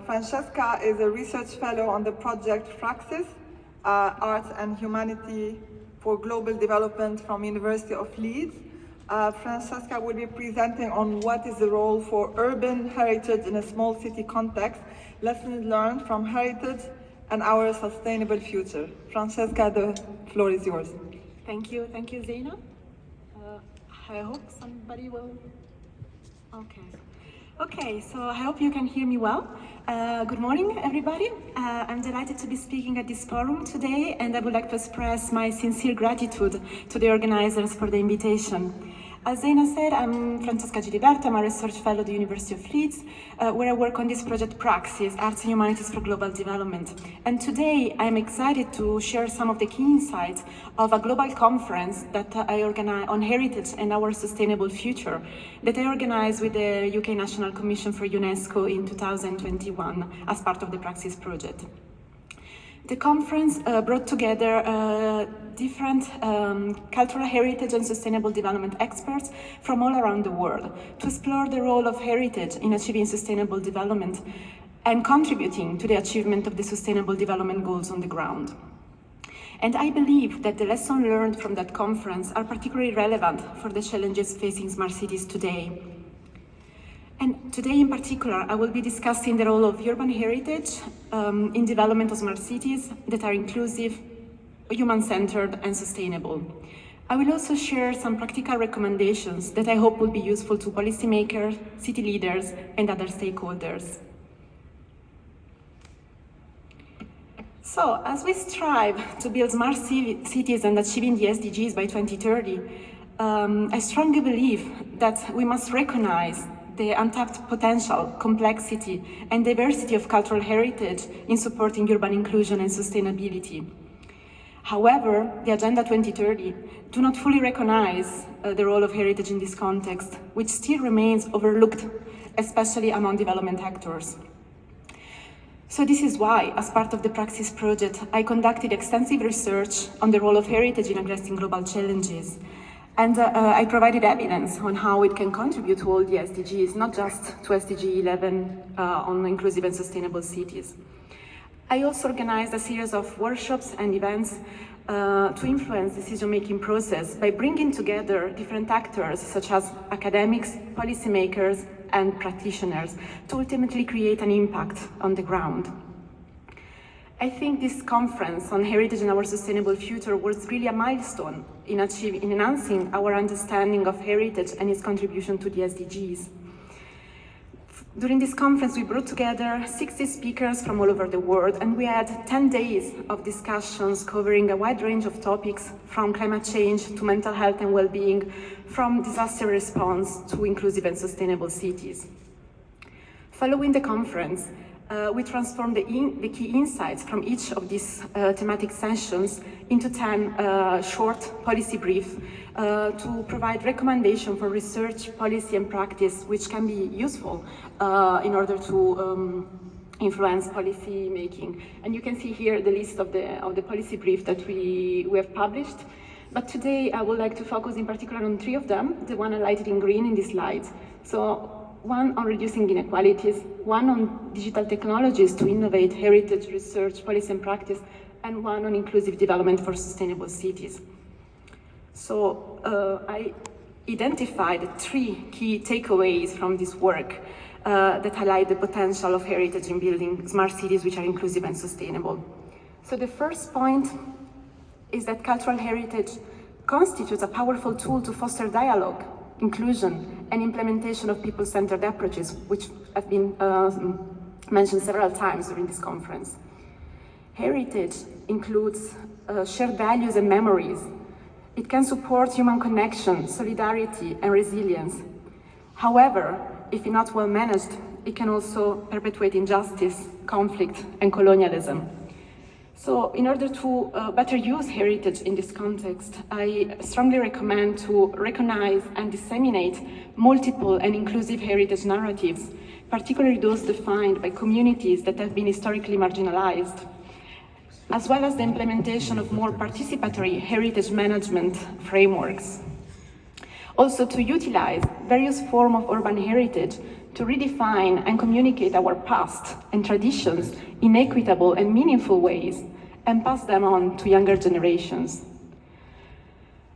Francesca is a research fellow on the project Praxis, Arts and Humanity for Global Development from University of Leeds. Francesca will be presenting on what is the role for urban heritage in a small city context, lessons learned from heritage and our sustainable future. Francesca, the floor is yours. Thank you, Zeina. I hope somebody will. Okay, so I hope you can hear me well. Good morning, everybody. I'm delighted to be speaking at this forum today, and I would like to express my sincere gratitude to the organizers for the invitation. As Zeina said, I'm Francesca Giliberto. I'm a research fellow at the University of Leeds, where I work on this project Praxis, Arts and Humanities for Global Development. And today, I'm excited to share some of the key insights of a global conference that I organize on heritage and our sustainable future, that I organized with the UK National Commission for UNESCO in 2021 as part of the Praxis project. The conference brought together different cultural heritage and sustainable development experts from all around the world to explore the role of heritage in achieving sustainable development and contributing to the achievement of the sustainable development goals on the ground. And I believe that the lessons learned from that conference are particularly relevant for the challenges facing smart cities today. And today in particular, I will be discussing the role of urban heritage in development of smart cities that are inclusive, human-centered and sustainable. I will also share some practical recommendations that I hope will be useful to policymakers, city leaders and other stakeholders. So, as we strive to build smart cities and achieving the SDGs by 2030, I strongly believe that we must recognize the untapped potential, complexity, and diversity of cultural heritage in supporting urban inclusion and sustainability. However, the Agenda 2030 do not fully recognize the role of heritage in this context, which still remains overlooked, especially among development actors. So this is why, as part of the Praxis project, I conducted extensive research on the role of heritage in addressing global challenges. And I provided evidence on how it can contribute to all the SDGs, not just to SDG 11 on inclusive and sustainable cities. I also organized a series of workshops and events to influence the decision-making process by bringing together different actors, such as academics, policymakers, and practitioners, to ultimately create an impact on the ground. I think this conference on heritage and our sustainable future was really a milestone in enhancing our understanding of heritage and its contribution to the SDGs. During this conference, we brought together 60 speakers from all over the world, and we had 10 days of discussions covering a wide range of topics, from climate change to mental health and well-being, from disaster response to inclusive and sustainable cities. Following the conference, we transformed the key insights from each of these thematic sessions into 10 short policy briefs to provide recommendations for research, policy and practice which can be useful in order to influence policy making. And you can see here the list of the policy briefs that we have published. But today I would like to focus in particular on 3 of them, the one highlighted in green in this slide. So, one on reducing inequalities, one on digital technologies to innovate heritage research, policy and practice, and one on inclusive development for sustainable cities. So I identified 3 key takeaways from this work that highlight the potential of heritage in building smart cities which are inclusive and sustainable. So the first point is that cultural heritage constitutes a powerful tool to foster dialogue, inclusion, and implementation of people-centered approaches, which have been mentioned several times during this conference. Heritage includes shared values and memories. It can support human connection, solidarity, and resilience. However, if not well managed, it can also perpetuate injustice, conflict, and colonialism. So in order to better use heritage in this context, I strongly recommend to recognize and disseminate multiple and inclusive heritage narratives, particularly those defined by communities that have been historically marginalized, as well as the implementation of more participatory heritage management frameworks. Also to utilize various forms of urban heritage to redefine and communicate our past and traditions in equitable and meaningful ways and pass them on to younger generations.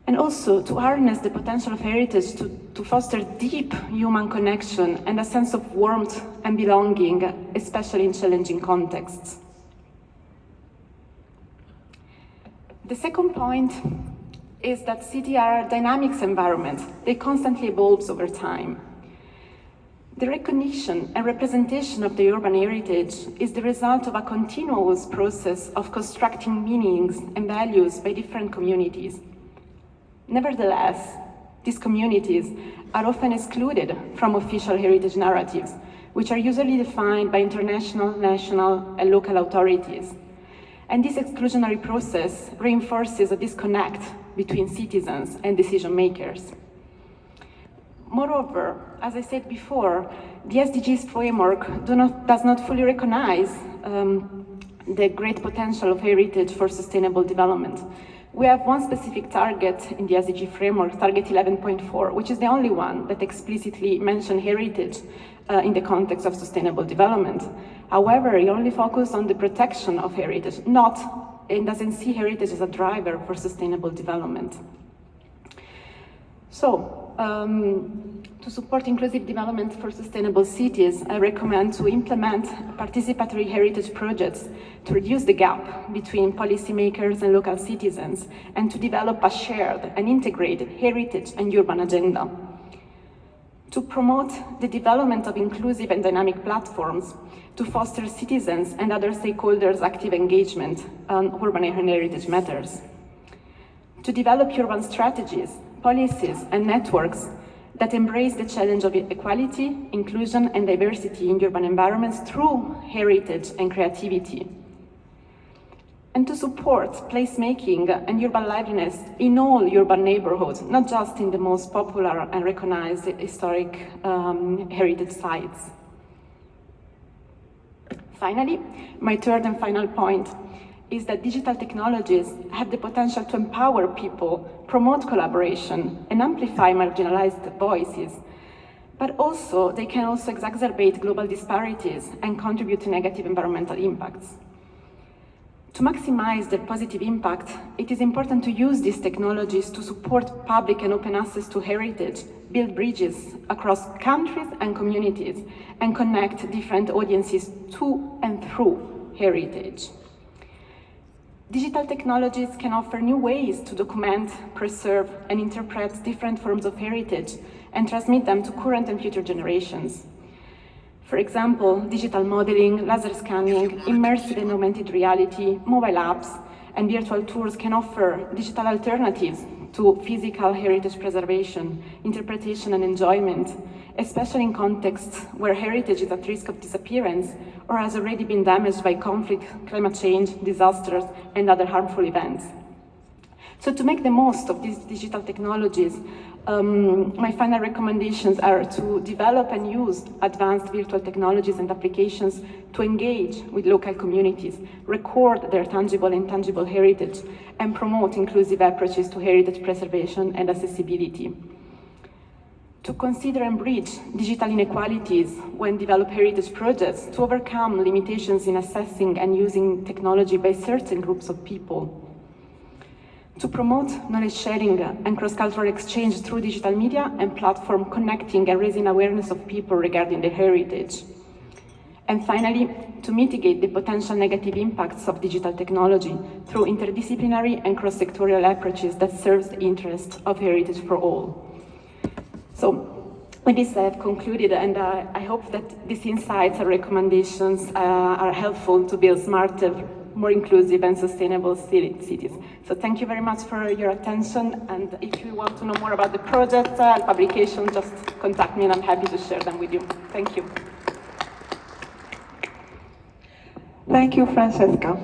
And also to harness the potential of heritage to foster deep human connection and a sense of warmth and belonging, especially in challenging contexts. The second point is that cities are dynamic environments. They constantly evolve over time. The recognition and representation of the urban heritage is the result of a continuous process of constructing meanings and values by different communities. Nevertheless, these communities are often excluded from official heritage narratives, which are usually defined by international, national, and local authorities. And this exclusionary process reinforces a disconnect between citizens and decision makers. Moreover, as I said before, the SDGs framework does not fully recognize the great potential of heritage for sustainable development. We have one specific target in the SDG framework, target 11.4, which is the only one that explicitly mentions heritage in the context of sustainable development. However, it only focuses on the protection of heritage, and doesn't see heritage as a driver for sustainable development. So, to support inclusive development for sustainable cities, I recommend to implement participatory heritage projects to reduce the gap between policymakers and local citizens, and to develop a shared and integrated heritage and urban agenda. To promote the development of inclusive and dynamic platforms, to foster citizens and other stakeholders' active engagement on urban and heritage matters. To develop urban strategies, policies, and networks that embrace the challenge of equality, inclusion, and diversity in urban environments through heritage and creativity. And to support placemaking and urban liveliness in all urban neighborhoods, not just in the most popular and recognized historic heritage sites. Finally, my third and final point is that digital technologies have the potential to empower people, promote collaboration, and amplify marginalized voices. But also, they can also exacerbate global disparities and contribute to negative environmental impacts. To maximize their positive impact, it is important to use these technologies to support public and open access to heritage, build bridges across countries and communities, and connect different audiences to and through heritage. Digital technologies can offer new ways to document, preserve, and interpret different forms of heritage and transmit them to current and future generations. For example, digital modeling, laser scanning, immersive and augmented reality, mobile apps, and virtual tours can offer digital alternatives to physical heritage preservation, interpretation, and enjoyment, especially in contexts where heritage is at risk of disappearance or has already been damaged by conflict, climate change, disasters, and other harmful events. So to make the most of these digital technologies, my final recommendations are to develop and use advanced virtual technologies and applications to engage with local communities, record their tangible and intangible heritage, and promote inclusive approaches to heritage preservation and accessibility. To consider and bridge digital inequalities when develop heritage projects to overcome limitations in assessing and using technology by certain groups of people. To promote knowledge sharing and cross-cultural exchange through digital media and platform connecting and raising awareness of people regarding their heritage. And finally, to mitigate the potential negative impacts of digital technology through interdisciplinary and cross-sectorial approaches that serves the interest of heritage for all. So, with this I have concluded, and I hope that these insights and recommendations are helpful to build smarter, more inclusive and sustainable cities. So thank you very much for your attention, and if you want to know more about the project and publication, just contact me and I'm happy to share them with you. Thank you. Thank you, Francesca.